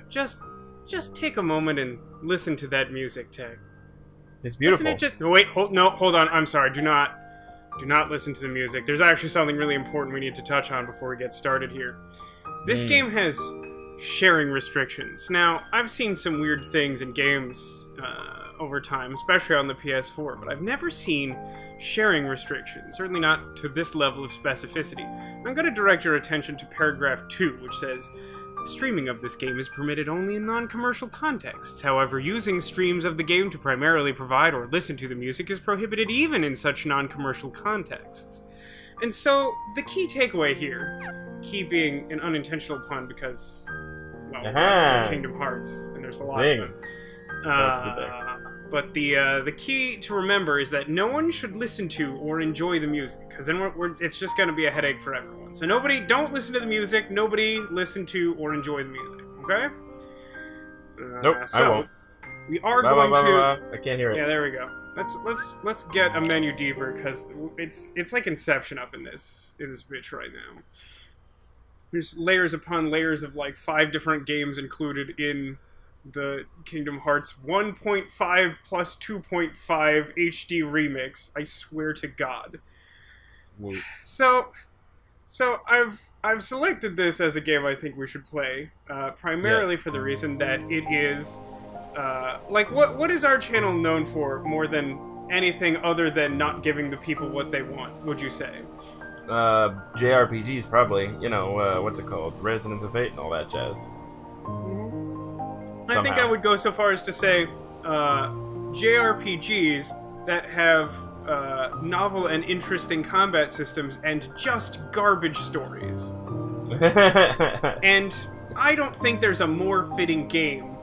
Just take a moment and listen to that music, Tech. It's beautiful. Doesn't it just... Wait, hold on. I'm sorry. Do not listen to the music. There's actually something really important we need to touch on before we get started here. This game has sharing restrictions. Now, I've seen some weird things in games over time, especially on the PS4, but I've never seen sharing restrictions, certainly not to this level of specificity. I'm going to direct your attention to paragraph 2, which says, streaming of this game is permitted only in non-commercial contexts. However, using streams of the game to primarily provide or listen to the music is prohibited even in such non-commercial contexts. And so, the key takeaway here, key being an unintentional pun because, well, that's Kingdom Hearts, and there's a lot of them. But the key to remember is that no one should listen to or enjoy the music, because then it's just going to be a headache for everyone. So don't listen to the music, nobody listen to or enjoy the music, okay? Nope, I won't. We are going to... I can't hear it. Yeah, there we go. Let's get a menu deeper, because it's like Inception up in this bitch right now. There's layers upon layers of like 5 different games included in the Kingdom Hearts 1.5 plus 2.5 HD remix. I swear to God. Whoa. So I've selected this as a game I think we should play, primarily for the reason that it is, like, what is our channel known for more than anything other than not giving the people what they want, would you say? JRPGs, probably. You know, what's it called? Resonance of Fate and all that jazz. I think I would go so far as to say JRPGs that have novel and interesting combat systems and just garbage stories. And I don't think there's a more fitting game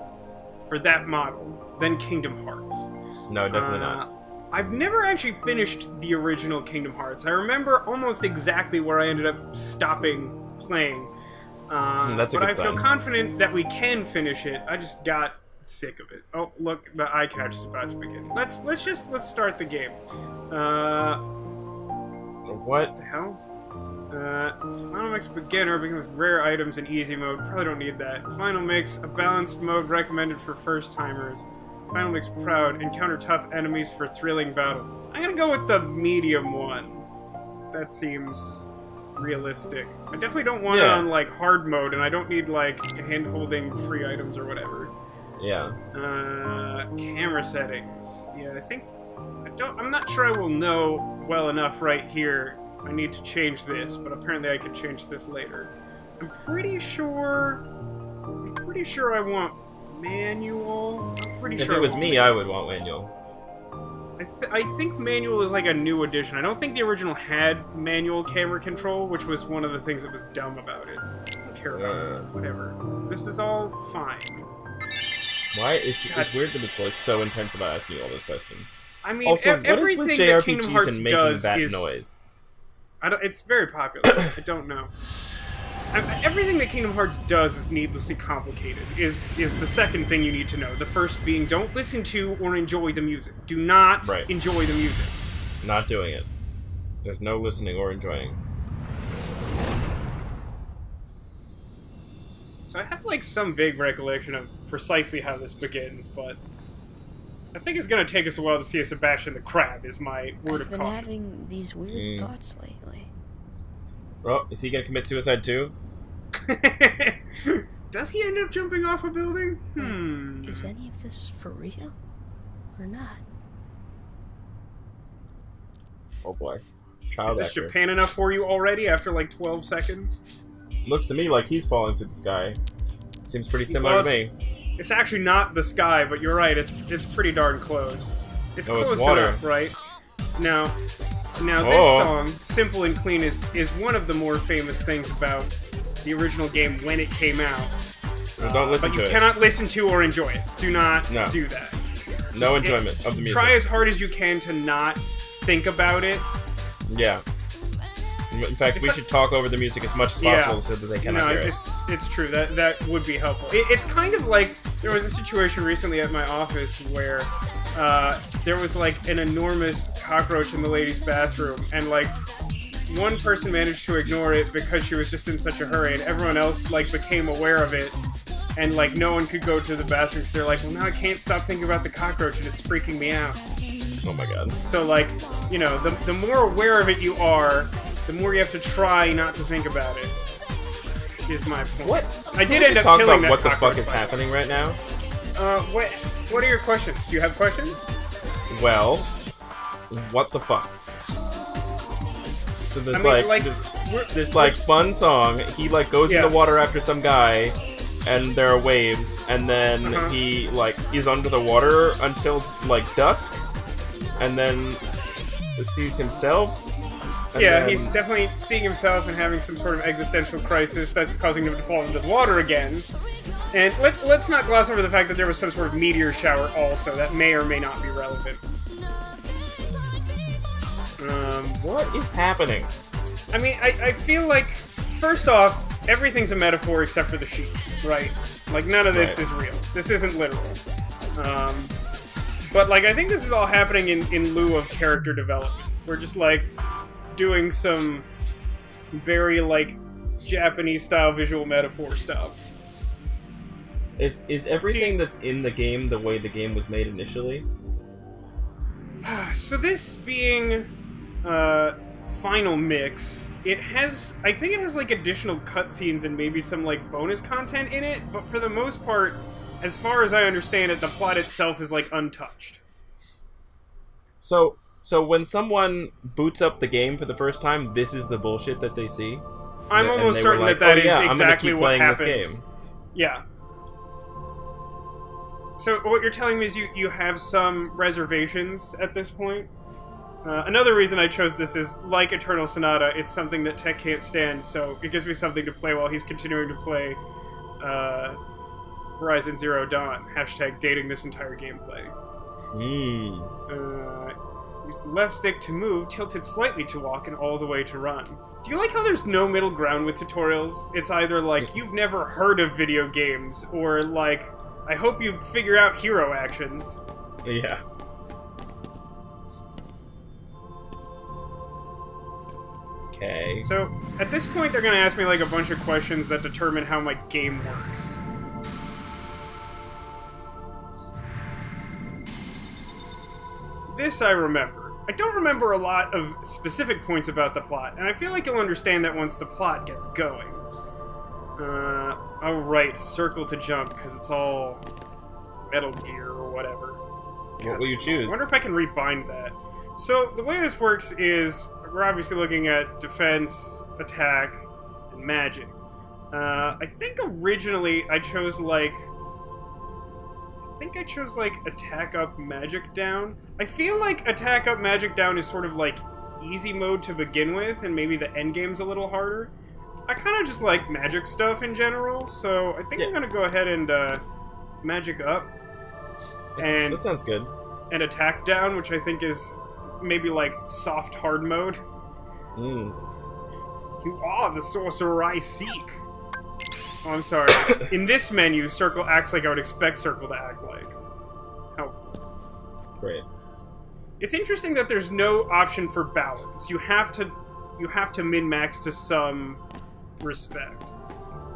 for that model than Kingdom Hearts. No, definitely not. I've never actually finished the original Kingdom Hearts. I remember almost exactly where I ended up stopping playing. That's a good but I sign. feel confident that we can finish it. I just got sick of it. Oh, look, the eye catch is about to begin. Let's start the game. What the hell? Final Mix Beginner begins with rare items in easy mode. Probably don't need that. Final Mix, a balanced mode recommended for first-timers. Final Mix Proud, encounter tough enemies for thrilling battles. I'm gonna go with the medium one. That seems realistic. I definitely don't want it on, like, hard mode, and I don't need, like, hand-holding free items or whatever. Yeah. Camera settings. Yeah, I'm not sure I will know well enough right here. I need to change this, but apparently I can change this later. I'm pretty sure I want manual. If it was me, I would want manual. I think manual is like a new addition. I don't think the original had manual camera control, which was one of the things that was dumb about it. I don't care about it. Whatever. This is all fine. Why? It's weird that it's like so intense about asking you all those questions. I mean, also, what is with JRPGs and making that noise? It's very popular. I don't know. Everything that Kingdom Hearts does is needlessly complicated, is the second thing you need to know. The first being, don't listen to or enjoy the music. Do not enjoy the music. Not doing it. There's no listening or enjoying. So I have, like, some vague recollection of precisely how this begins, but I think it's going to take us a while to see a Sebastian the Crab, is my word of caution. I've been having these weird thoughts lately. Oh, is he going to commit suicide too? Does he end up jumping off a building? Is any of this for real? Or not? Oh boy. Is this Japan enough for you already after like 12 seconds? Looks to me like he's falling through the sky. Seems pretty similar to me. It's actually not the sky, but you're right, it's pretty darn close. It's close enough, right? Now this song, Simple and Clean, is one of the more famous things about the original game when it came out. Well, don't listen to it. But you cannot listen to or enjoy it. Do not do that. No enjoyment of the music. Try as hard as you can to not think about it. Yeah. In fact, we should talk over the music as much as possible so that they cannot hear it. It's true. That would be helpful. It's kind of like, there was a situation recently at my office where there was like an enormous cockroach in the ladies' bathroom, and like one person managed to ignore it because she was just in such a hurry, and everyone else like became aware of it and like no one could go to the bathroom because they're like, well, now I can't stop thinking about the cockroach and it's freaking me out. Oh my god. So like, you know, the more aware of it you are, the more you have to try not to think about it. Is my point. What? I did end up killing about that what the fuck cockroach is happening right now? What are your questions? Do you have questions? Well, what the fuck? So there's this like fun song. He like goes in the water after some guy, and there are waves, and then he like is under the water until like dusk, and then sees himself. Yeah, he's definitely seeing himself and having some sort of existential crisis that's causing him to fall into the water again. And let's not gloss over the fact that there was some sort of meteor shower also that may or may not be relevant. What is happening? I mean, I feel like, first off, everything's a metaphor except for the sheep, right? Like, none of this is real. This isn't literal. But, like, I think this is all happening in lieu of character development. We're just, like, doing some very, like, Japanese-style visual metaphor stuff. Is everything that's in the game the way the game was made initially? So this being Final Mix, I think it has like additional cutscenes and maybe some like bonus content in it, but for the most part, as far as I understand it, the plot itself is like untouched. So when someone boots up the game for the first time, this is the bullshit that they see? I'm almost certain like, that is I'm gonna exactly keep what playing happened. this game. Yeah. So what you're telling me is you have some reservations at this point? Another reason I chose this is, like Eternal Sonata, it's something that Tech can't stand, so it gives me something to play while he's continuing to play Horizon Zero Dawn. # dating this entire gameplay. Use the left stick to move, tilted slightly to walk, and all the way to run. Do you like how there's no middle ground with tutorials? It's either like, you've never heard of video games, or like, I hope you figure out hero actions. Yeah. Okay. So, at this point, they're gonna ask me like a bunch of questions that determine how my game works. This I remember. I don't remember a lot of specific points about the plot, and I feel like you'll understand that once the plot gets going. Oh right, circle to jump, because it's all Metal Gear or whatever. What will you choose? I wonder if I can rebind that. So, the way this works is, we're obviously looking at defense, attack, and magic. I think originally I chose, like... attack up, magic down. I feel like attack up, magic down is sort of like easy mode to begin with, and maybe the end game's a little harder. I kind of just like magic stuff in general, so I think I'm gonna go ahead and magic up. That sounds good. And attack down, which I think is maybe like soft hard mode. You are the sorcerer I seek. Oh, I'm sorry. In this menu, circle acts like I would expect circle to act like. Helpful. Great. It's interesting that there's no option for balance. You have to min-max to some respect.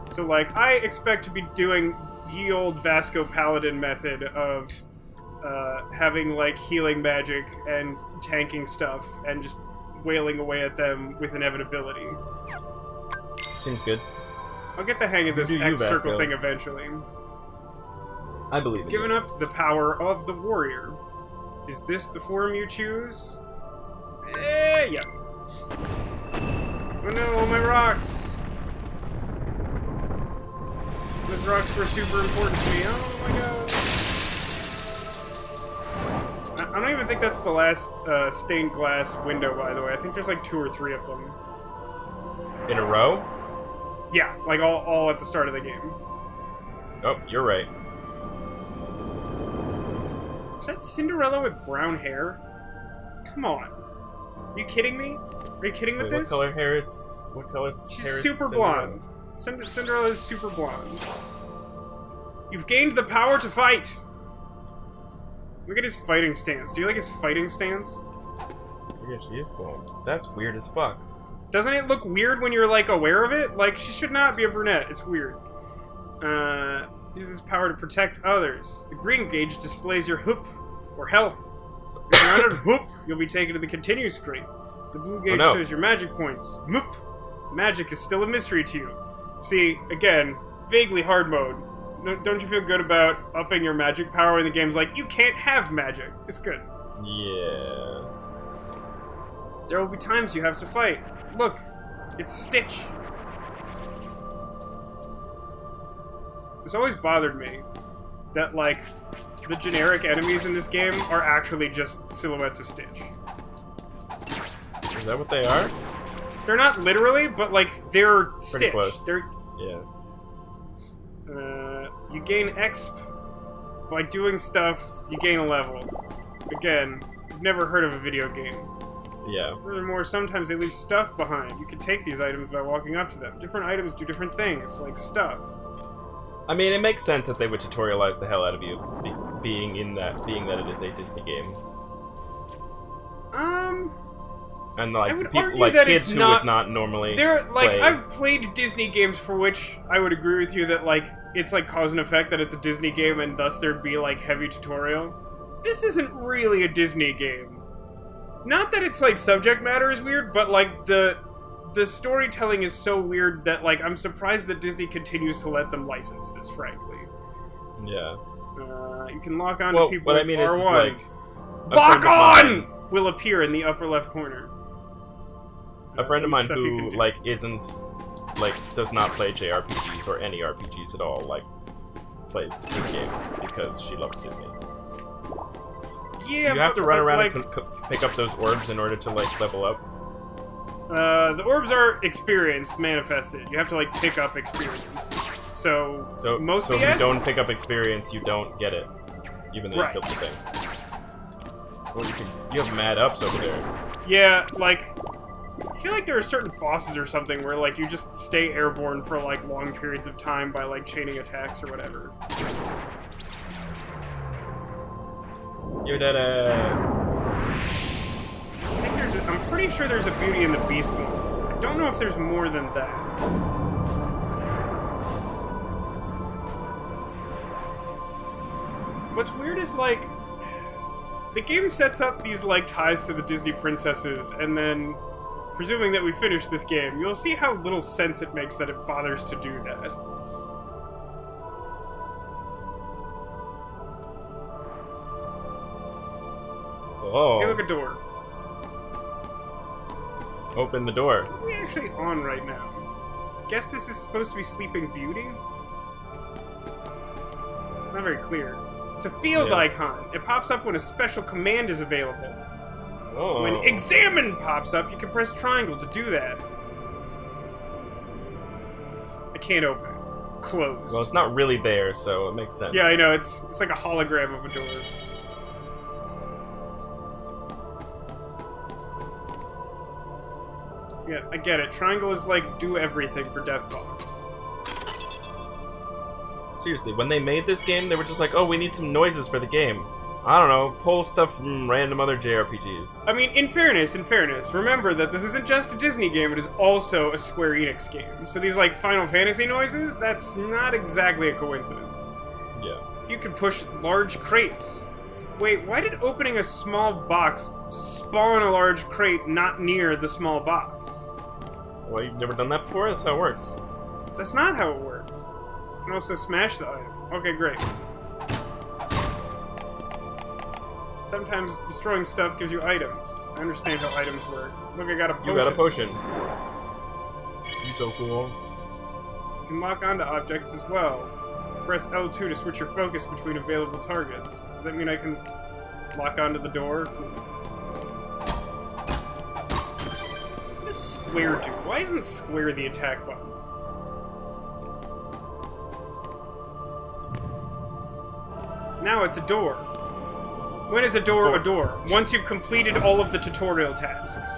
So, like, I expect to be doing ye old Vasco Paladin method of having, like, healing magic and tanking stuff and just wailing away at them with inevitability. Seems good. I'll get the hang of this X circle thing eventually. I believe in Giving up the power of the warrior. Is this the form you choose? Yeah. Oh no, all my rocks! Those rocks were super important to me. Oh my god. I don't even think that's the last stained glass window, by the way. I think there's like 2 or 3 of them. In a row? Yeah, like all at the start of the game. Oh, you're right. Is that Cinderella with brown hair? Come on. Are you kidding me? Are you kidding with this? What color hair is... What color She's hair is super blonde. Cinderella is super blonde. You've gained the power to fight! Look at his fighting stance. Do you like his fighting stance? Yeah, she is blonde. That's weird as fuck. Doesn't it look weird when you're, like, aware of it? Like, she should not be a brunette. It's weird. uses power to protect others. The green gauge displays your hoop, or health. If you're not at hoop, you'll be taken to the continue screen. The blue gauge shows your magic points. Moop! Magic is still a mystery to you. See, again, vaguely hard mode. No, don't you feel good about upping your magic power when the game's like, you can't have magic? It's good. Yeah. There will be times you have to fight. Look, it's Stitch. It's always bothered me that, like, the generic enemies in this game are actually just silhouettes of Stitch. Is that what they are? They're not literally, but, like, they're Stitch. Close. They're... Yeah. You gain exp by doing stuff, you gain a level. Again, I've never heard of a video game. Yeah. Furthermore, sometimes they leave stuff behind. You can take these items by walking up to them. Different items do different things, like stuff. I mean, it makes sense that they would tutorialize the hell out of you, being that it is a Disney game. And like people, like kids who would not normally play. I've played Disney games for which I would agree with you that like it's like cause and effect that it's a Disney game and thus there'd be like heavy tutorial. This isn't really a Disney game. Not that it's like subject matter is weird, but like the storytelling is so weird that like I'm surprised that Disney continues to let them license this, frankly. Yeah. You can lock on to people with R1. Is like Lock on! Will appear in the upper left corner. A friend of mine who like isn't like does not play JRPGs or any RPGs at all, like plays this game because she loves Disney. Yeah, you have to run around and pick up those orbs in order to like level up. The orbs are experience manifested. You have to like pick up experience. So mostly if you don't pick up experience, you don't get it, even though you killed the thing. Well, you have mad ups over there. Yeah, like I feel like there are certain bosses or something where like you just stay airborne for like long periods of time by like chaining attacks or whatever. You did it. I think I'm pretty sure there's a Beauty and the Beast one. I don't know if there's more than that. What's weird is like the game sets up these like ties to the Disney princesses, and then presuming that we finish this game, you'll see how little sense it makes that it bothers to do that. Oh. Hey, look, a door. Open the door. What are we actually on right now? Guess this is supposed to be Sleeping Beauty? Not very clear. It's a field icon. It pops up when a special command is available. Oh. When Examine pops up, you can press triangle to do that. I can't open it. Closed. Well, it's not really there, so it makes sense. Yeah, I know. It's like a hologram of a door. Yeah, I get it. Triangle is like do everything for Deathclaw. Seriously, when they made this game, they were just like, oh, we need some noises for the game. I don't know, pull stuff from random other JRPGs. I mean, in fairness, remember that this isn't just a Disney game, it is also a Square Enix game. So these, like, Final Fantasy noises, that's not exactly a coincidence. Yeah. You can push large crates. Wait, why did opening a small box spawn a large crate not near the small box? Well, you've never done that before? That's how it works. That's not how it works. You can also smash the item. Okay, great. Sometimes destroying stuff gives you items. I understand how items work. Look, I got a potion. You got a potion. You're so cool. You can lock onto objects as well. Press L2 to switch your focus between available targets. Does that mean I can lock onto the door? What does square do? Why isn't square the attack button? Now it's a door. When is a door a door? Once you've completed all of the tutorial tasks.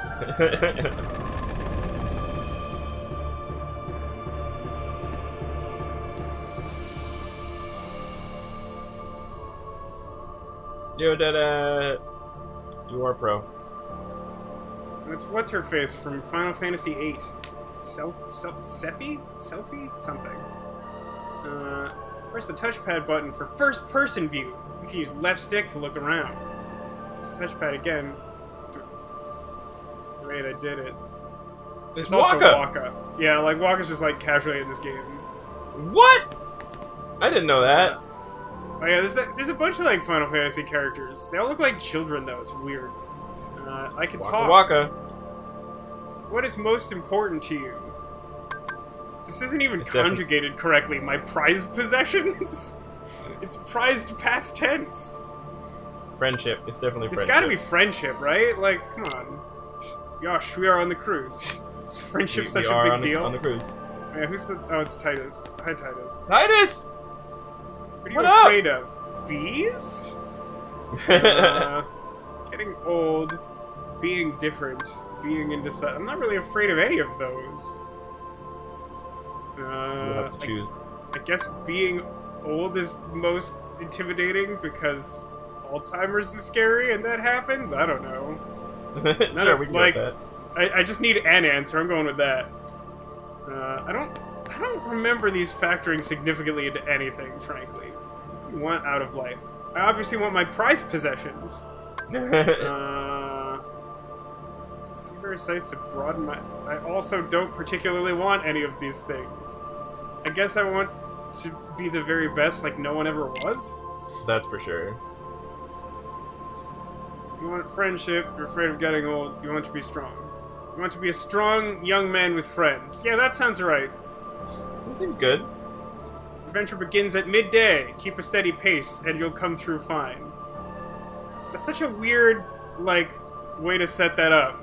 You did it! You are pro. That's what's her face from Final Fantasy VIII. Selfie? Something. Press the touchpad button for first-person view. You can use left stick to look around. Press the touchpad again. Great, I did it. It's also Waka! Waka. Yeah, like, Waka's just, like, casually in this game. What? I didn't know that. Oh yeah, there's a bunch of, like, Final Fantasy characters. They all look like children, though. It's weird. I can talk. Waka. What is most important to you? This isn't even conjugated correctly. My prized possessions? It's prized past tense. Friendship. It's definitely friendship. It's gotta be friendship, right? Like, come on. Yosh, we are on the cruise. Is friendship such a big deal? On the cruise. Yeah, who's the... Oh, it's Titus. Hi, Titus. Titus! What are you afraid of? Bees? Getting old, being different, being indecisive. I'm not really afraid of any of those. You'll have to choose. I guess being old is most intimidating because Alzheimer's is scary and that happens? I don't know. Sure, we can get that. I just need an answer. I'm going with that. I don't remember these factoring significantly into anything, frankly. What do you want out of life? I obviously want my prized possessions. See various sites to broaden my... I also don't particularly want any of these things. I guess I want to be the very best like no one ever was? That's for sure. You want friendship, you're afraid of getting old, you want to be strong. You want to be a strong young man with friends. Yeah, that sounds right. That seems good. Adventure begins at midday. Keep a steady pace, and you'll come through fine. That's such a weird, like, way to set that up.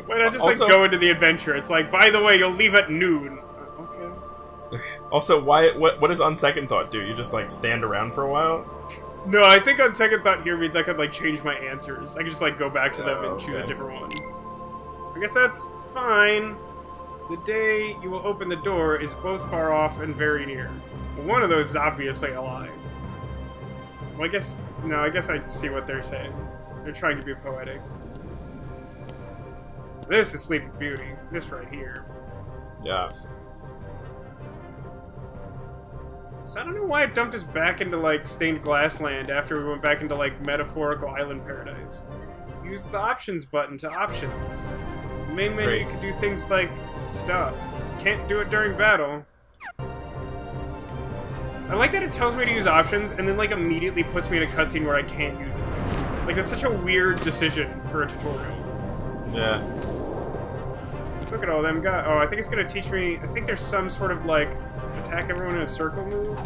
Why not just, also, like, go into the adventure? It's like, by the way, you'll leave at noon. Okay. Also, what does on second thought do? You just, like, stand around for a while? No, I think on second thought here means I could, like, change my answers. I could just, like, go back to them and choose a different one. I guess that's fine. The day you will open the door is both far off and very near. Well, one of those is obviously a lie. Well, I guess I see what they're saying. They're trying to be poetic. This is Sleeping Beauty. This right here. Yeah. So I don't know why it dumped us back into, like, stained glass land after we went back into, like, metaphorical island paradise. Use the options button to options. The main menu, you can do things like stuff. Can't do it during battle. I like that it tells me to use options and then, like, immediately puts me in a cutscene where I can't use it. Like, that's such a weird decision for a tutorial. Yeah. Look at all them guys. Oh, I think it's gonna teach me... I think there's some sort of, like, attack everyone in a circle move.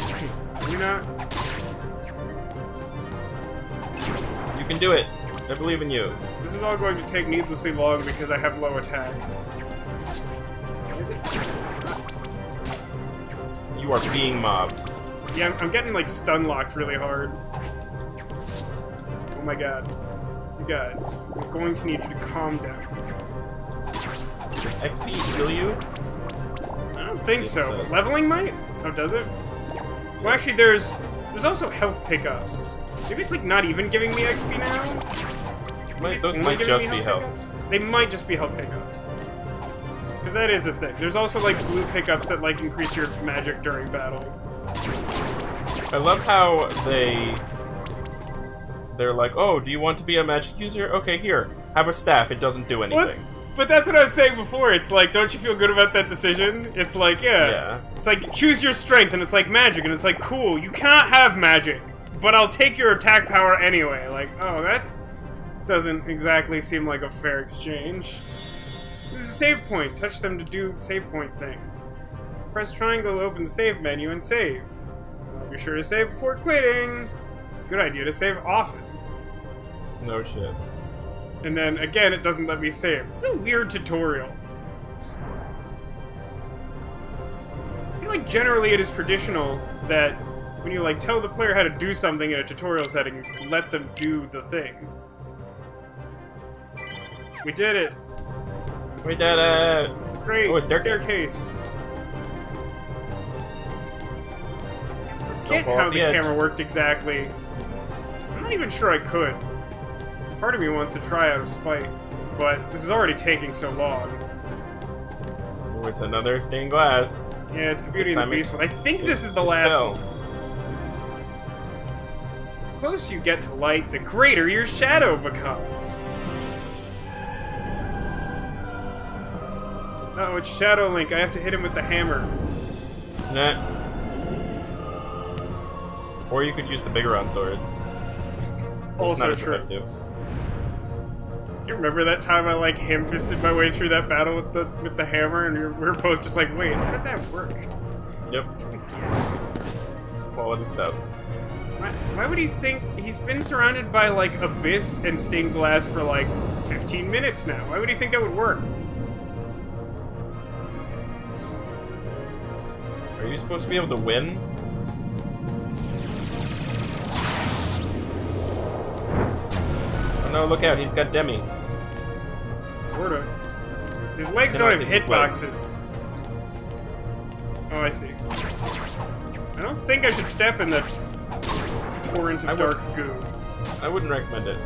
Maybe not? You can do it. I believe in you. This is all going to take needlessly long because I have low attack. Is it? You are being mobbed. Yeah, I'm getting, like, stun-locked really hard. Oh my god. You guys, I'm going to need you to calm down. Does XP heal you? I don't think so. But leveling might? Oh, does it? Well, actually, there's also health pickups. Maybe it's, like, not even giving me XP now? Those might just be health. They might just be health pickups. Because that is a thing. There's also, like, blue pickups that, like, increase your magic during battle. I love how they're like, oh, do you want to be a magic user? Okay, here. Have a staff. It doesn't do anything. What? But that's what I was saying before. It's like, don't you feel good about that decision? It's like, yeah. It's like, choose your strength, and it's like magic, and it's like, cool, you cannot have magic, but I'll take your attack power anyway. Like, oh, that doesn't exactly seem like a fair exchange. This is a save point. Touch them to do save point things. Press triangle to open the save menu and save. Be sure to save before quitting. It's a good idea to save often. No shit. And then, again, it doesn't let me save. This is a weird tutorial. I feel like generally it is traditional that when you, like, tell the player how to do something in a tutorial setting, you let them do the thing. We did it! We did it! Great! Oh, a staircase. I forget how the camera worked exactly. I'm not even sure I could. Part of me wants to try out of spite, but this is already taking so long. Oh, it's another stained glass. Yeah, it's the Beauty and the Beast one. I think this is the last one. closer you get to light, the greater your shadow becomes. Oh, it's Shadow Link. I have to hit him with the hammer. Nah. Or you could use the bigger on sword. It's Also not as true. effective. You remember that time I like ham-fisted my way through that battle with the hammer, and we were both just like, wait, how did that work? Yep. Quality stuff. Why would he think he's been surrounded by like abyss and stained glass for like 15 minutes now? Why would he think that would work? Are you supposed to be able to win? Oh no, look out, he's got Demi. Sort of. His legs I don't don't have think his legs. hitboxes. Oh, I see. I don't think I should step in the torrent of dark goo. I wouldn't recommend it.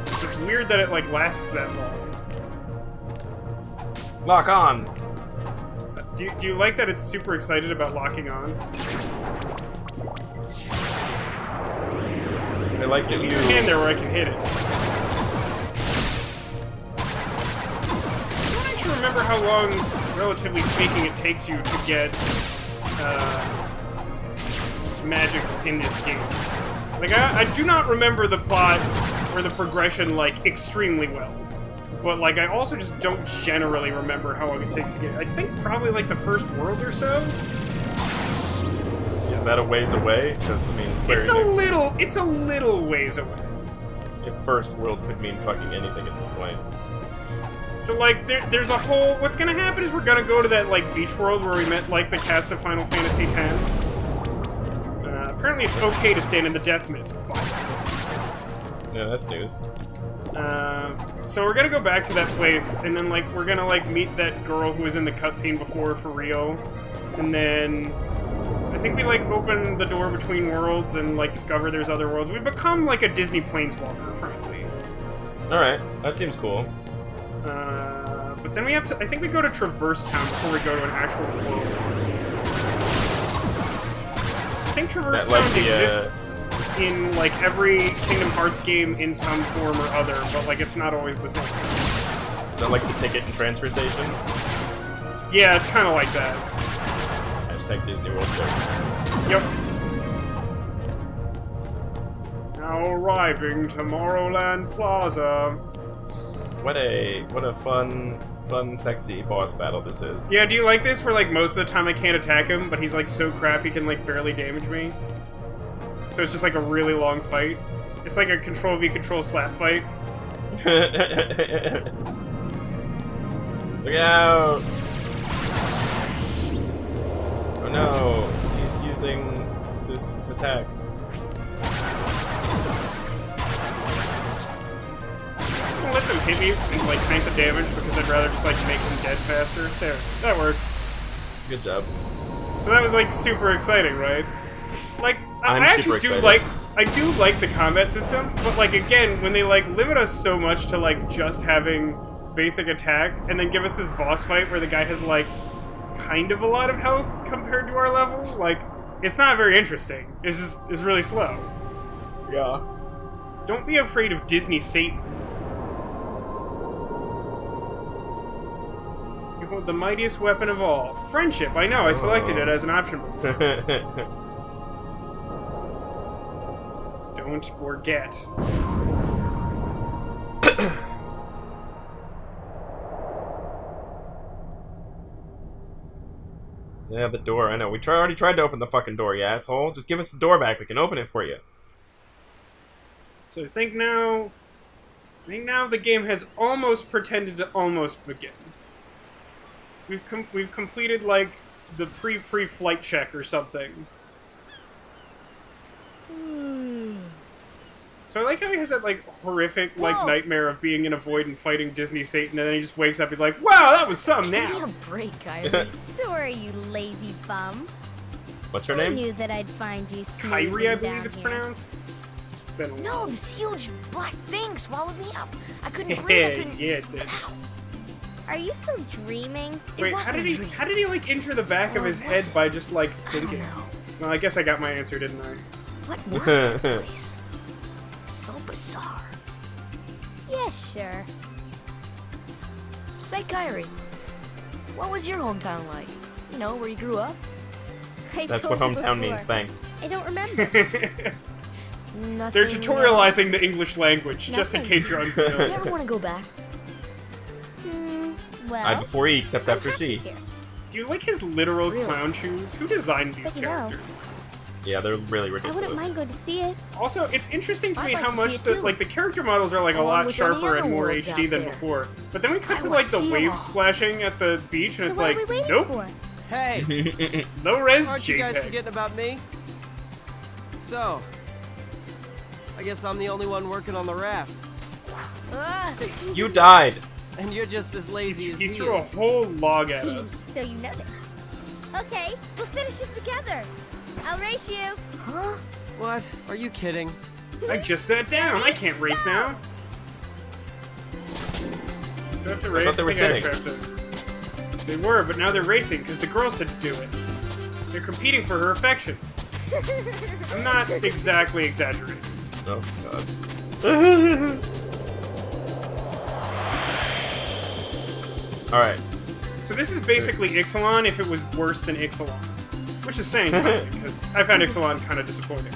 It's weird that it like lasts that long. Lock on! Do you like that it's super excited about locking on? I like it. Leave your hand there where I can hit it. I don't actually remember how long, relatively speaking, it takes you to get magic in this game. Like, I do not remember the plot or the progression, like, extremely well. But, like, I also just don't generally remember how long it takes to get it. I think probably, like, the first world or so? Is that a ways away? Because, I mean, Square Enix. It's a little ways away. If first world could mean fucking anything at this point. So, like, there's a whole... What's gonna happen is we're gonna go to that, like, beach world where we met, like, the cast of Final Fantasy X. Apparently it's okay to stand in the death mist. Yeah, that's news. So we're gonna go back to that place, and then, like, we're gonna, like, meet that girl who was in the cutscene before for real. And then... I think we, like, open the door between worlds and, like, discover there's other worlds. We become, like, a Disney planeswalker, frankly. Alright, that seems cool. But then we have to... I think we go to Traverse Town before we go to an actual world. I think Traverse That, like, Town exists in, like, every Kingdom Hearts game in some form or other, but, like, it's not always the same. Is that like the ticket and transfer station? Yeah, it's kind of like that. Hashtag Disney World jokes. Yep. Now arriving Tomorrowland Plaza. What a fun, sexy boss battle this is. Yeah, do you like this where, like, most of the time I can't attack him, but he's, like, so crap he can, like, barely damage me? So it's just, like, a really long fight. It's like a Control-V, Control-Slap fight. Look out! Oh no, he's using this attack. Just gonna let them hit me and, like, tank the damage because I'd rather just, like, make them dead faster. There, that worked. Good job. So that was, like, super exciting, right? Like, I I'm actually super do like the combat system, but, like, again, when they, like, limit us so much to, like, just having basic attack, and then give us this boss fight where the guy has, like, kind of a lot of health compared to our level, like, it's not very interesting. It's really slow. Yeah. Don't be afraid of Disney Satan. You hold the mightiest weapon of all. Friendship, I know, I selected it as an option before. Don't forget. Yeah, the door, I know. We already tried to open the fucking door, you asshole. Just give us the door back, we can open it for you. So I think now the game has almost pretended to almost begin. We've completed, like, the pre-flight check or something. So I like how he has that, like, horrific, like, nightmare of being in a void and fighting Disney Satan, and then he just wakes up, he's like, wow, that was something Give me now! a break, Kyrie. Sorry, you lazy bum. What's her I name? knew that I'd find you snoozing Kyrie, I believe down it's here. pronounced. It's been a while. No, this huge black thing swallowed me up. I couldn't breathe. I couldn't... Yeah, it did. Ow. Are you still dreaming? Wait, how did he, like, injure the back of his head by just, like, thinking? know. Well, I guess I got my answer, didn't I? What was that place? So bizarre. Yeah, sure. Say, Kyrie, what was your hometown like? You know, where you grew up? That's what hometown means, thanks. I don't remember. Nothing. They're tutorializing the English language, just in Nothing. case you're You unfamiliar. ever want to go back? Well, I before E, except I'm after happy C. here. Do you like his literal Really? clown shoes? Who designed these But you know- characters? Yeah, they're really I ridiculous. wouldn't mind going to see it. Also, it's interesting to I'd me like how to much see it the too. like the character models are like a Along lot with any sharper and other more worlds HD out than there. before. But then we cut I to wanna like the see 'em waves all. splashing at the beach, and So it's what like, are we waiting nope, for? Hey, low res aren't you guys JPEG. forgetting about me? So, I guess I'm the only one working on the raft. You died. And you're just as lazy as He me threw a is. whole log at us. So you know this. Okay, we'll finish it together. I'll race you. Huh? What? Are you kidding? I just sat down. I can't race now. Do I have to race? thought they were think I sitting. have to- They were, but now they're racing because the girl said to do it. They're competing for her affection. I'm not exactly exaggerating. Oh god. Alright. So this is basically Ixalan if it was worse than Ixalan. Which is saying something, because I found Ixalan kind of disappointing.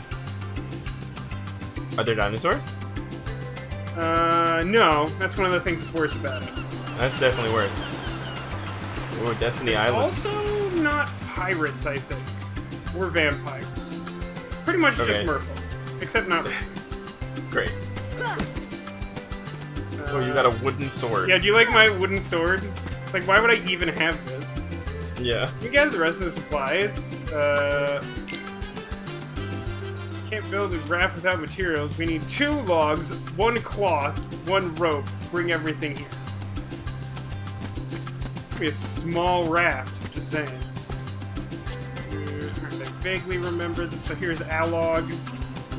Are there dinosaurs? No. That's one of the things that's worse about it. That's definitely worse. Ooh, Destiny Island. Also not pirates, I think. Or vampires. Pretty much just Okay. Merfolk. Except not... Great. Oh, you got a wooden sword. Yeah, do you like my wooden sword? It's like, why would I even have this? Yeah. You gather the rest of the supplies. Can't build a raft without materials. We need 2 logs, 1 cloth, 1 rope. Bring everything here. It's gonna be a small raft, just saying. I vaguely remember this. So here's Alog.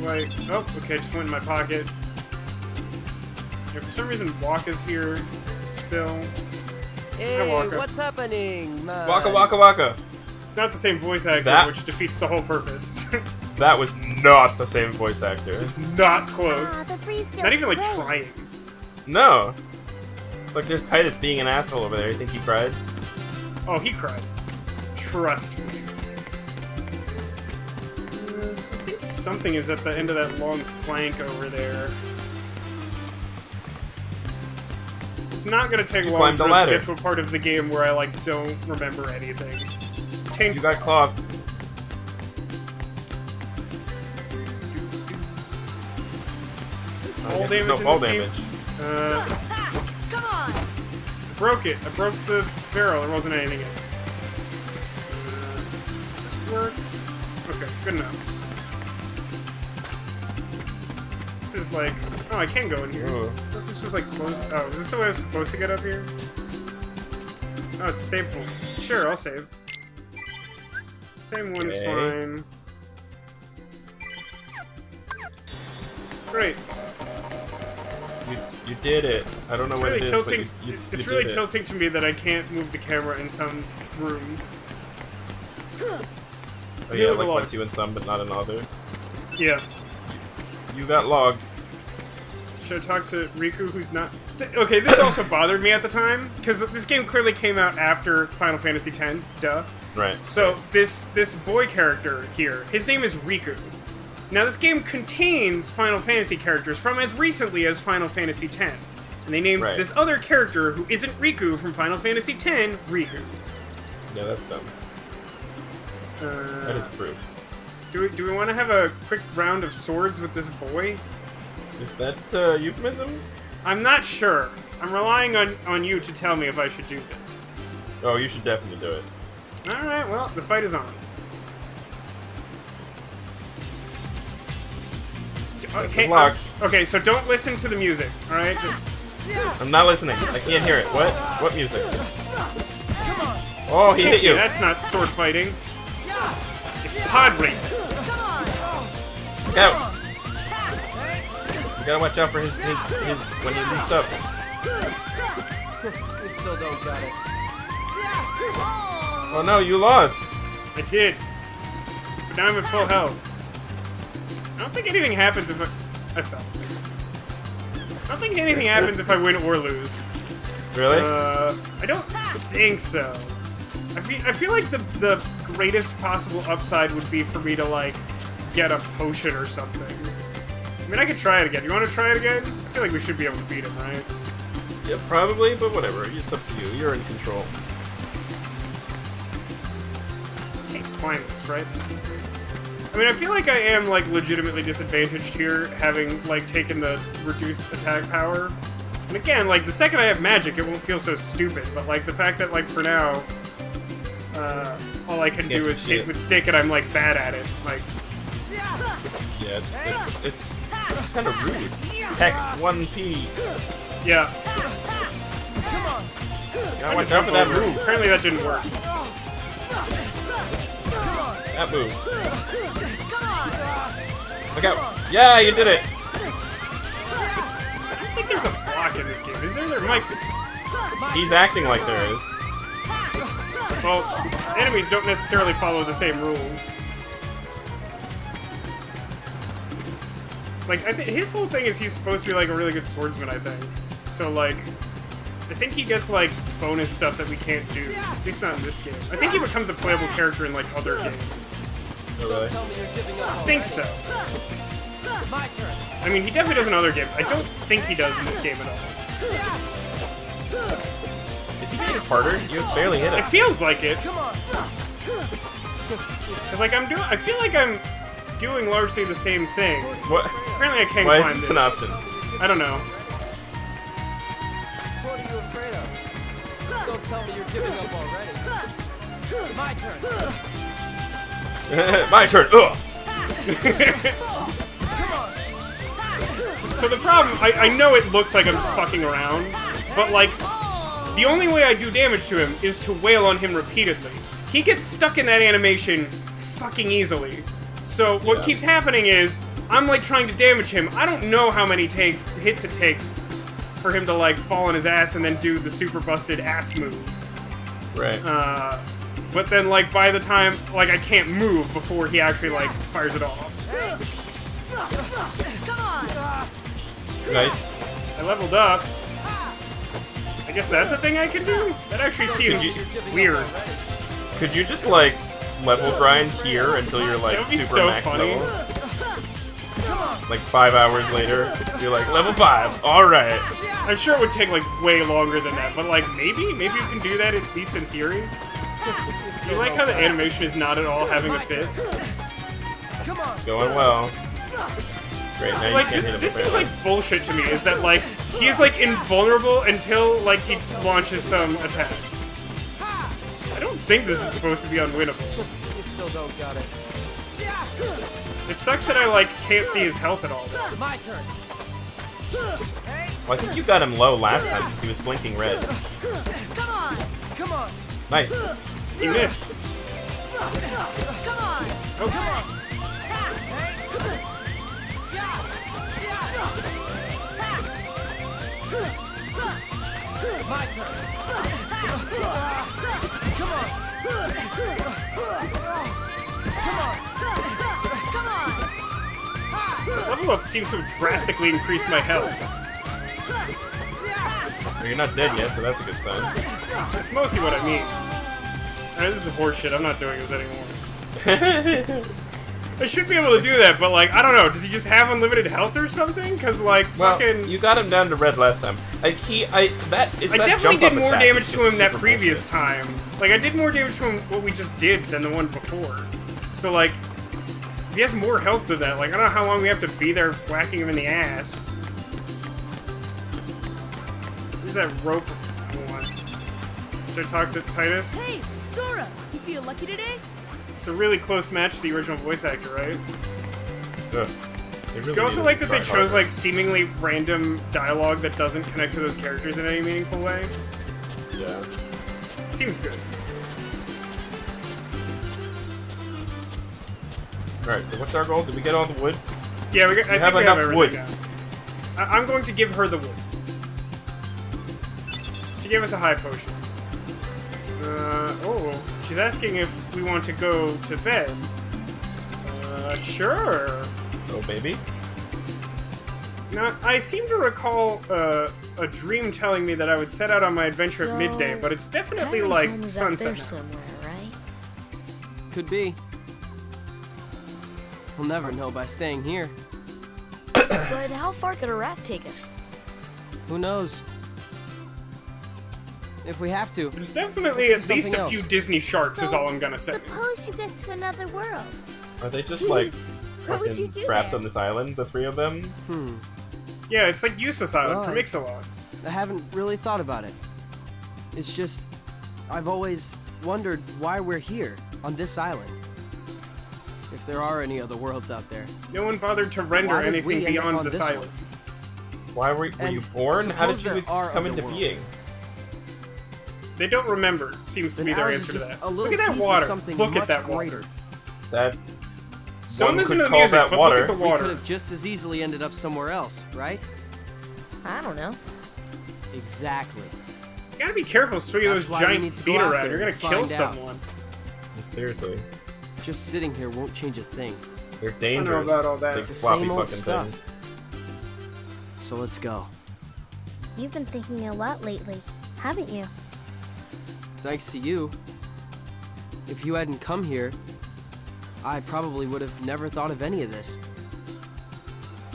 Like, oh, okay, just went in my pocket. Yeah, for some reason, Waka's here still. Hey, Waka. what's happening? Waka waka waka. It's not the same voice actor, That- which defeats the whole purpose. That was not the same voice actor. It's not Ah, close. the breeze feels Not even like great. trying. No. Look, there's Titus being an asshole over there. You think he cried? Oh, he cried. Trust me. So I think something is at the end of that long plank over there. It's not gonna take long climbed for the us to ladder. get to a part of the game where I like don't remember anything. Tank. You got cloth. fall I guess damage there's no in fall this game? damage. Come on. I broke it. I broke the barrel. There wasn't anything in it. Does this work? Okay, good enough. This is like... Oh, I can go in here. Ooh. This was like close... Oh, is this the way I was supposed to get up here? Oh, it's a save point. Sure, I'll save. Same one is Okay. fine. Great. You did it. I don't know It's what really it is, tilting. but you It's did really it. tilting to me that I can't move the camera in some rooms. Oh yeah, Heal the like log. lets you in some, but not in others. Yeah. You got logged. Should I talk to Riku, who's not... Okay, this also bothered me at the time, because this game clearly came out after Final Fantasy X, duh. Right. So, this boy character here, his name is Riku. Now, this game contains Final Fantasy characters from as recently as Final Fantasy X. And they named Right. this other character, who isn't Riku from Final Fantasy X, Riku. Yeah, that's dumb. That is proof. Do we want to have a quick round of swords with this boy? Is that euphemism? I'm not sure. I'm relying on you to tell me if I should do this. Oh, you should definitely do it. Alright, well, the fight is on. Okay, Locked. okay, so don't listen to the music, alright? Just... I'm not listening. I can't hear it. What? What music? Oh, he hit you. That's not sword fighting. It's pod racing. Look out. You gotta watch out for his when he leaps up. You still don't got it. Oh no, you lost. I did. But now I'm at full health. don't think anything happens if I fell. I don't think anything happens if I win or lose. Really? I don't think so. I feel like the greatest possible upside would be for me to, like, get a potion or something. I mean, I could try it again. You want to try it again? I feel like we should be able to beat him, right? Yeah, probably, but whatever. It's up to you. You're in control. Can't climb this, right? I mean, I feel like I am, like, legitimately disadvantaged here, having, like, taken the reduced attack power. And again, like, the second I have magic, it won't feel so stupid, but, like, the fact that, like, for now, all I can do is hit with stick and I'm, like, bad at it. Like, yeah, it's kind of rude. Tech 1P. Yeah. I want to jump for that move. Apparently that didn't work. That move. Look out. Yeah, you did it. I don't think there's a block in this game, is there? There might be. He's acting like there is. Well, enemies don't necessarily follow the same rules. Like, I think his whole thing is he's supposed to be, like, a really good swordsman, I think. So, like, I think he gets, like, bonus stuff that we can't do. At least not in this game. I think he becomes a playable character in, like, other games. Oh, really? I think so. I mean, he definitely does in other games. I don't think he does in this game at all. Is he getting harder? You just barely hit It him. feels like it. Cause like I feel like I'm doing largely the same thing. What? Apparently I can't Why climb is this this. an option? I don't know. What are you afraid of? Don't tell me you're giving up already. My turn. My turn. Ugh. So the problem, I know it looks like I'm just fucking around, but like, the only way I do damage to him is to wail on him repeatedly. He gets stuck in that animation fucking easily. So what keeps happening is, I'm like trying to damage him. I don't know how many hits it takes for him to like fall on his ass and then do the super busted ass move. Right. But then like by the time, like I can't move before he actually like fires it off. Nice. I leveled up. I guess that's a thing I can do? That actually seems weird. Could you just like level grind here until you're like That would be super so max funny. level? Like 5 hours later, you're like level 5. All right. I'm sure it would take like way longer than that, but like maybe you can do that at least in theory. Do you like how the animation is not at all having a fit? It's going well. Great. Now So you like can't hit him this seems apparently. like bullshit to me. Is that like he's like invulnerable until like he launches some attack? I don't think this is supposed to be unwinnable. You still don't got it. It sucks that I like can't see his health at all. My turn. Well, I think you got him low last time because he was blinking red. Come on. Nice. He missed. My turn. Come on. This level up seems to have drastically increased my health. Well, you're not dead yet, so that's a good sign. That's mostly what I mean. This is horseshit. I'm not doing this anymore. I should be able to do that, but like, I don't know. Does he just have unlimited health or something? Because like, Well, fucking. you got him down to red last time. I definitely did more damage to him that previous time. Like, I did more damage to him what we just did than the one before. So like, if he has more health than that, like, I don't know how long we have to be there whacking him in the ass. Where's that rope one? Should I talk to Titus? Hey, Sora, you feel lucky today? It's a really close match to the original voice actor, right? Really You also like that they chose like seemingly random dialogue that doesn't connect to those characters in any meaningful way. Yeah. Seems good. Alright, so what's our goal? Did we get all the wood? Yeah, I have think we have enough everything wood. down. I'm going to give her the wood. She gave us a high potion. Oh, she's asking if we want to go to bed. Sure. Oh, baby. Now, I seem to recall a dream telling me that I would set out on my adventure at midday, but it's definitely Kyrie's like home is out sunset there now. somewhere, right? Could be. We'll never know by staying here. But how far could a raft take us? Who knows? If we have to. There's definitely at least Something a few else. Disney sharks is So, all I'm gonna say. Suppose you get to another world. Are they just like What would you fucking do trapped there? on this island, the three of them? Yeah, it's like Useless Island Well, from Ixalan. I haven't really thought about it. It's just, I've always wondered why we're here, on this island. If there are any other worlds out there. No one bothered to render Why did anything we end up beyond on this this island. Why were And you born? How did suppose you there are come other into worlds. being? They don't remember, seems to Then be their ours answer is to just that. a little Look at that piece of water. something Look at much that greater. water. That Don't one listen could to the call music, that but water. look at the We water. could have just as easily ended up somewhere else, right? I don't know. Exactly. You gotta be careful swinging That's those why we giant need to feet go out around. there You're gonna and kill find out. someone. Seriously, Just sitting here won't change a thing. they're dangerous. about all that. Big It's the floppy same old fucking stuff. things. So let's go. You've been thinking a lot lately, haven't you? Thanks to you. If you hadn't come here, I probably would have never thought of any of this.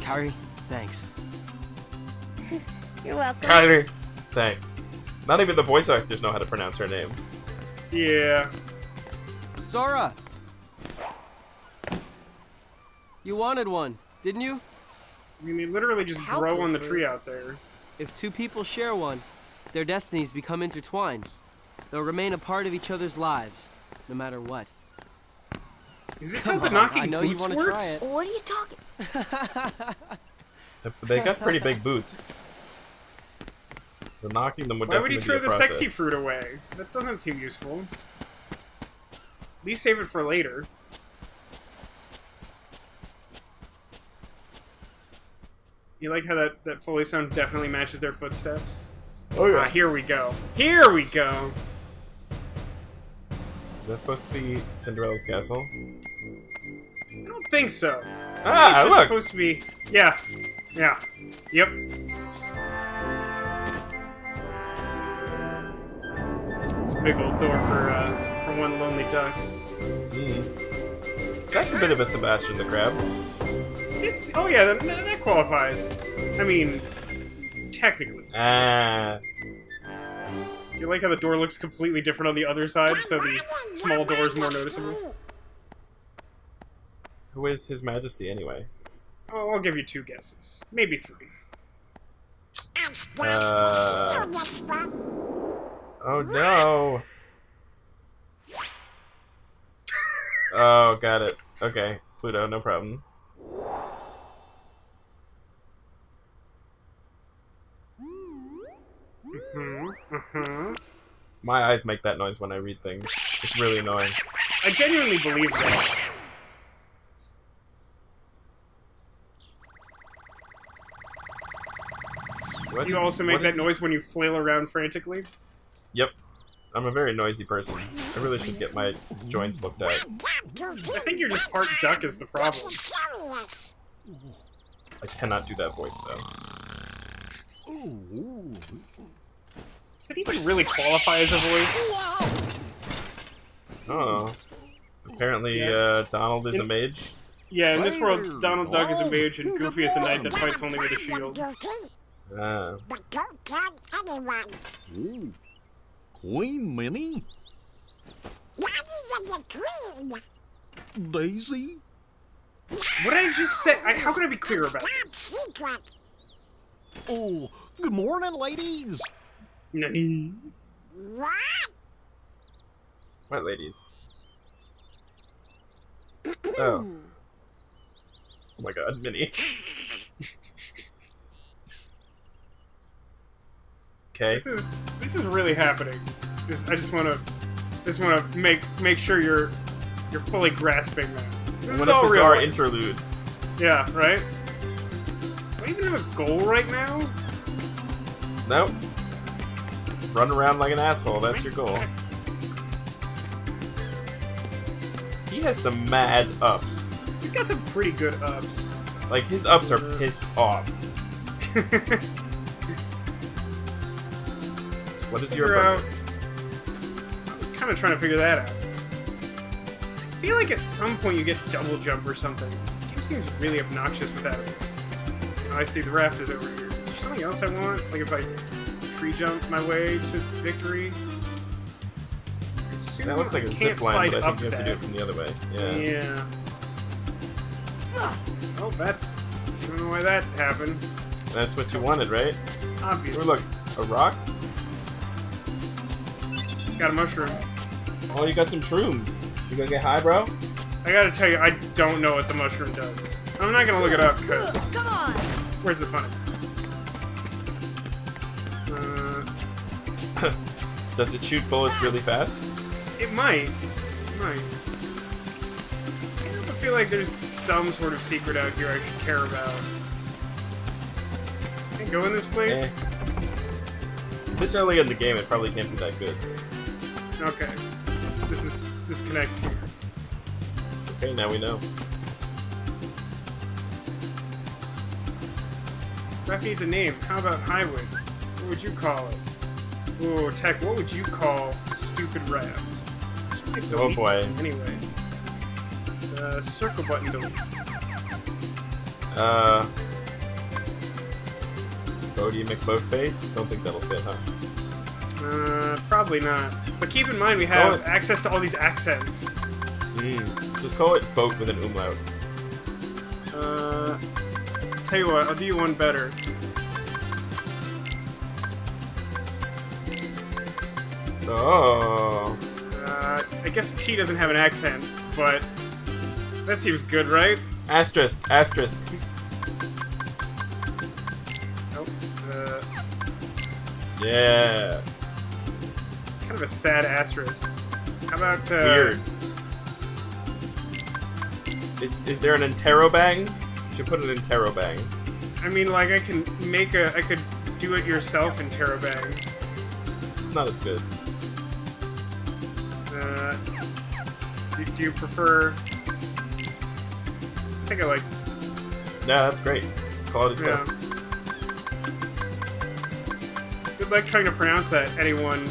Kyrie, thanks. You're welcome. Kyler, thanks. Not even the voice actors know how to pronounce her name. Yeah. Sora! You wanted one, didn't you? I mean, they literally just grow on the tree out there. If two people share one, their destinies become intertwined. They'll remain a part of each other's lives, no matter what. Is this Come how the on, knocking I know you boots wanna try works? it. What are you talking? They got pretty big boots. So knocking them would Why would he definitely throw be the a sexy process. fruit away? That doesn't seem useful. At least save it for later. You like how that Foley sound definitely matches their footsteps? Oh yeah. Ah, here we go. Here we go! Is that supposed to be Cinderella's castle? I don't think so. Ah, It's just look! supposed to be... Yeah. Yeah. Yep. It's a big old door for one lonely duck. That's a bit of a Sebastian the Crab. It's... Oh yeah, that qualifies. I mean, technically. Ah. Do you like how the door looks completely different on the other side, so the small door is more noticeable? Who is His Majesty anyway? Oh, I'll give you 2 guesses. Maybe 3. Oh no! Oh, got it. Okay, Pluto, no problem. My eyes make that noise when I read things. It's really annoying. I genuinely believe that. What Do you is- also make what that is- noise when you flail around frantically? Yep. I'm a very noisy person. I really should get my joints looked at. I think you're just part duck is the problem. I cannot do that voice though. Does it even really qualify as a voice? Oh. Apparently, Yeah. Donald is a mage. Yeah, in this world, Donald Duck is a mage and Goofy is a knight that fights only with a shield. Ah. But don't tell anyone. Ooh. Queen Minnie? Daddy's in the dream. Daisy? What did I just say? How can I be clear about Top this? secret. Oh, good morning, ladies. Nani? What? What ladies? Oh. Oh my god, Minnie. Okay. This is really happening. I just wanna make sure you're fully grasping that. This What is a all real. bizarre life. interlude. Yeah, right? Do I even have a goal right now? Nope. Run around like an asshole, that's your goal. He has some mad ups. He's got some pretty good ups. Like, his ups are pissed off. What is your purpose? I'm kind of trying to figure that out. I feel like at some point you get double jump or something. This game seems really obnoxious without it. Oh, I see the raft is over here. Is there something else I want? Like if I tree jump my way to victory? That looks like a zip line, but I think you have to do it from the other way. Yeah. Oh, that's... I don't know why that happened. That's what you wanted, right? Obviously. Oh, look, a rock? Got a mushroom. Oh, you got some shrooms. You gonna get high, bro? I gotta tell you, I don't know what the mushroom does. I'm not gonna look it up, because... Come on! Where's the fun? Does it shoot bullets really fast? It might. It might. I feel like there's some sort of secret out here I should care about. Can I go in this place? This early in the game, it probably can't be that good. Okay. This connects here. Okay, now we know. Ref needs a name. How about Highwood? What would you call it? Ooh, Tech, what would you call a stupid raft? Oh boy. Anyway. Circle button delete. Bodie McBoatface? Don't think that'll fit, huh? Probably not. But keep in mind we have access to all these accents. Just call it boat with an umlaut. Tell you what, I'll do you one better. Oh. I guess T doesn't have an accent, but that seems good, right? Asterisk, asterisk. Nope. Yeah. Kind of a sad asterisk. How about, Weird. Is there an interrobang? You should put an interrobang. I mean, like, I could do it yourself in Terabang. Not as good. Do you prefer... I think I like... Yeah, that's great. Quality stuff. Good luck trying to pronounce that, anyone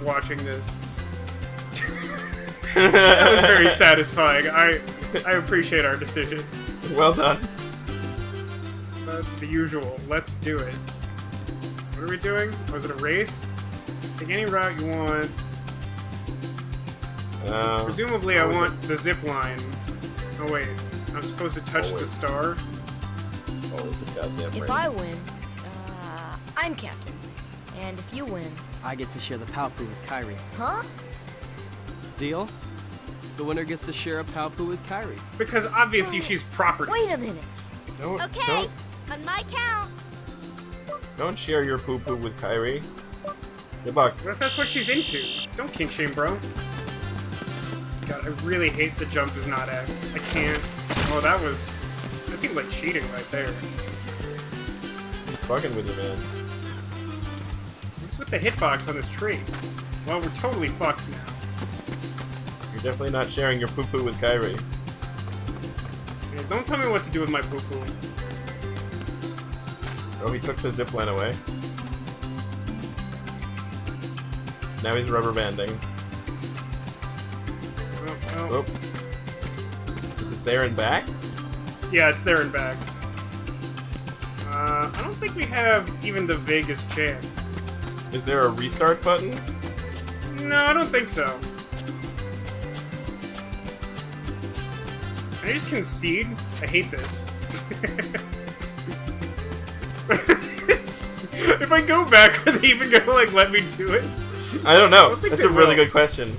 watching this. That was very satisfying. I appreciate our decision. Well done. The usual. Let's do it. What are we doing? Was it a race? Take any route you want. Presumably I want the zip line. Oh wait, I'm supposed to touch the star? Always a goddamn race. If I win, I'm captain. And if you win... I get to share the Palpu with Kyrie. Huh? Deal? The winner gets to share a Palpu with Kyrie. Because obviously she's property. Wait a minute. Okay, on my count. Don't share your poo-poo with Kyrie. Good luck. What if that's what she's into? Don't kink shame, bro. God, I really hate the jump is not X. I can't... Oh, that seemed like cheating right there. He's fucking with you, man. What's with the hitbox on this tree? Well, we're totally fucked now. You're definitely not sharing your poo-poo with Kyrie. Yeah, don't tell me what to do with my poo-poo. Oh, he took the zipline away. Now he's rubber banding. Oh. Is it there and back? Yeah, it's there and back. I don't think we have even the vaguest chance. Is there a restart button? No, I don't think so. Can I just concede? I hate this. If I go back, are they even gonna, like, let me do it? I don't know. I don't think That's they a really will. good question.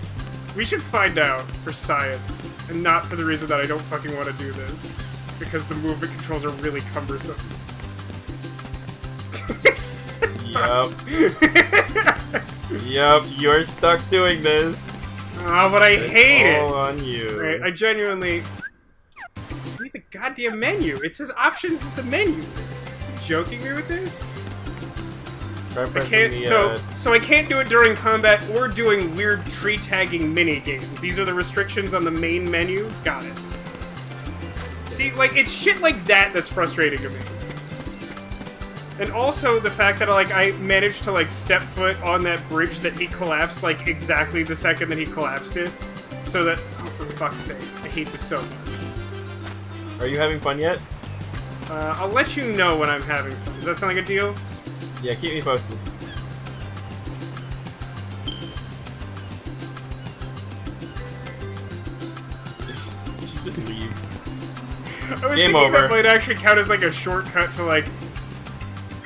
We should find out for science, and not for the reason that I don't fucking want to do this. Because the movement controls are really cumbersome. Yup. Yup, you're stuck doing this. Oh, but I hate All it! on you. Right, I genuinely... Give me the goddamn menu! It says options is the menu! You joking me with this? Try I pressing can't, the, so I can't do it during combat or doing weird tree tagging mini games. These are the restrictions on the main menu. Got it. See, like, it's shit like that that's frustrating to me. And also the fact that, like, I managed to, like, step foot on that bridge that he collapsed, like, exactly the second that he collapsed it. So that, oh, for fuck's sake, I hate this so much. Are you having fun yet? I'll let you know when I'm having fun. Does that sound like a deal? Yeah, keep me posted. You should just leave. I was Game thinking over. that might actually count as, like, a shortcut to, like,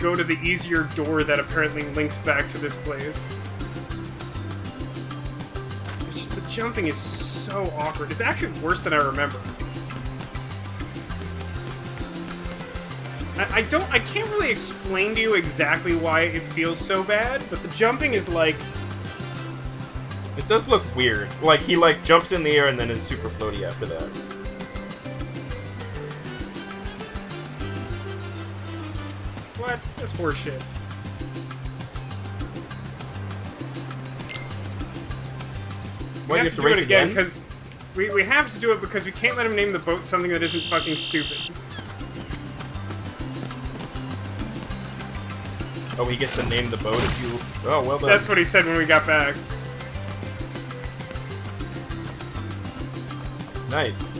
go to the easier door that apparently links back to this place. It's just, the jumping is so awkward. It's actually worse than I remember. I can't really explain to you exactly why it feels so bad, but the jumping is like... It does look weird. Like, he, like, jumps in the air and then is super floaty after that. What? That's horseshit. Why do you have to do race it again, again? because we have to do it because we can't let him name the boat something that isn't fucking stupid. Oh, he gets to name the boat if you... Oh, well done. That's what he said when we got back. Nice.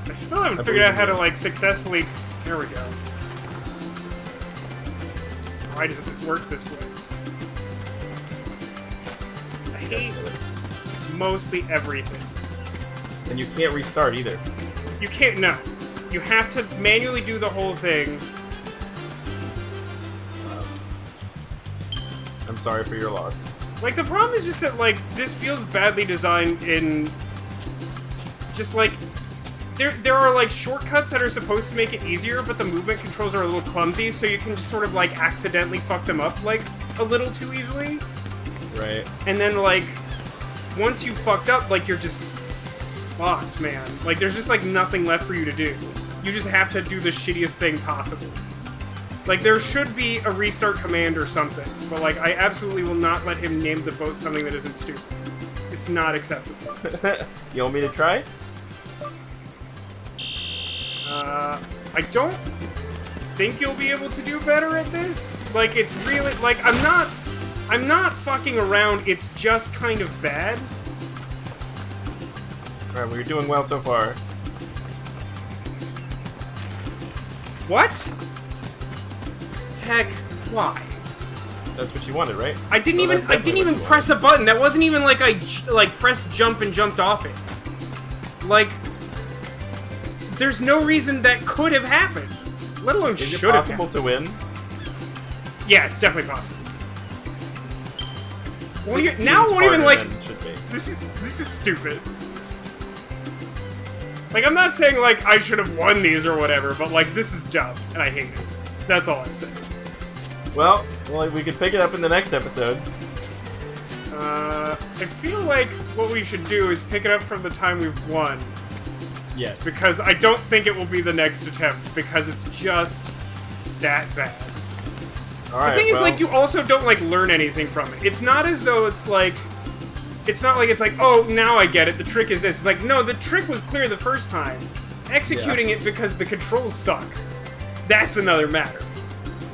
I still haven't I figured out believe how you. to, like, successfully... There we go. Why does this work this way? I hate mostly everything. And you can't restart either. You can't... No. You have to manually do the whole thing. I'm sorry for your loss. Like, the problem is just that, like, this feels badly designed in... Just, like... There are, like, shortcuts that are supposed to make it easier, but the movement controls are a little clumsy, so you can just sort of, like, accidentally fuck them up, like, a little too easily. Right. And then, like, once you fucked up, like, you're just fucked, man. Like, there's just, like, nothing left for you to do. You just have to do the shittiest thing possible. Like, there should be a restart command or something, but, like, I absolutely will not let him name the boat something that isn't stupid. It's not acceptable. You want me to try? I don't think you'll be able to do better at this. Like, it's really, like, I'm not fucking around, it's just kind of bad. Alright, well, you're doing well so far. What? Tech, why? That's what you wanted, right? I didn't Well, even, that's I didn't definitely even what you press a button. That wasn't even like I, like, pressed jump and jumped off it. Like, there's no reason that could have happened. Let alone Is it should have possible happened. to win? Yeah, it's definitely possible. This Now seems won't even, harder like, than it should be. this is stupid. Like, I'm not saying, like, I should have won these or whatever, but, like, this is dumb, and I hate it. That's all I'm saying. Well, we could pick it up in the next episode. I feel like what we should do is pick it up from the time we've won, Yes. because I don't think it will be the next attempt, because it's just that bad. Alright, The thing is, well, like, you also don't, like, learn anything from it. It's not as though it's like... It's not like it's like, oh, now I get it, the trick is this. It's like, no, the trick was clear the first time. Executing it because the controls suck. That's another matter.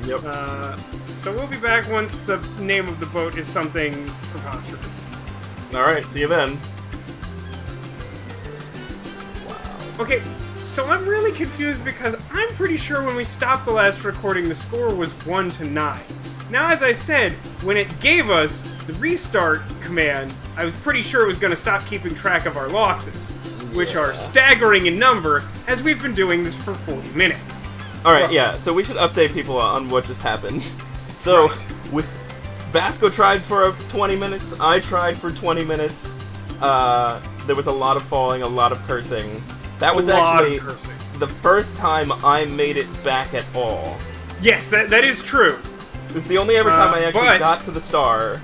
Yep. So we'll be back once the name of the boat is something preposterous. Alright, see you then. Okay, so I'm really confused because I'm pretty sure when we stopped the last recording, the score was 1-9. Now, as I said, when it gave us the restart command, I was pretty sure it was going to stop keeping track of our losses, which are staggering in number, as we've been doing this for 40 minutes. Alright, yeah, so we should update people on what just happened. So, Vasco tried for 20 minutes, I tried for 20 minutes, there was a lot of falling, a lot of cursing. That was actually Cursing. the first time I made it back at all. Yes, that is true. It's the only ever time I actually but- got to the star.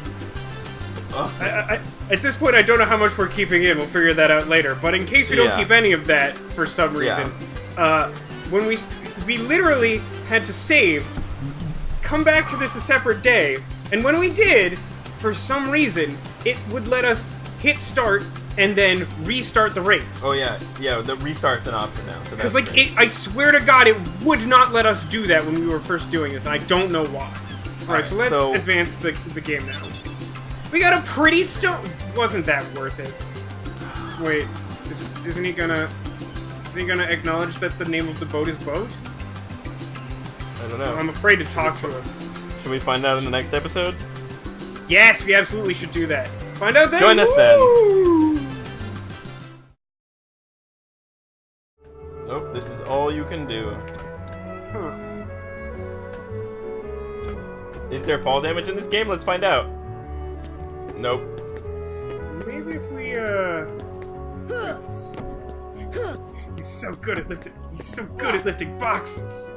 At this point, I don't know how much we're keeping in. We'll figure that out later. But in case we don't Yeah. keep any of that for some reason, when we literally had to save, come back to this a separate day, and when we did, for some reason, it would let us hit start and then restart the race. Oh yeah, the restart's an option now. So Because, like, I swear to God, it would not let us do that when we were first doing this, and I don't know why. Alright, so let's advance the game now. We got a pretty stone... Wasn't that worth it? Wait, isn't he gonna... Is he gonna acknowledge that the name of the boat is Boat? I don't know. I'm afraid to talk to him. Should we find out in the next episode? Yes, we absolutely should do that. Find out then. Join us then. Nope, this is all you can do. Huh. Is there fall damage in this game? Let's find out. Nope. Maybe if we, He's so good at lifting boxes.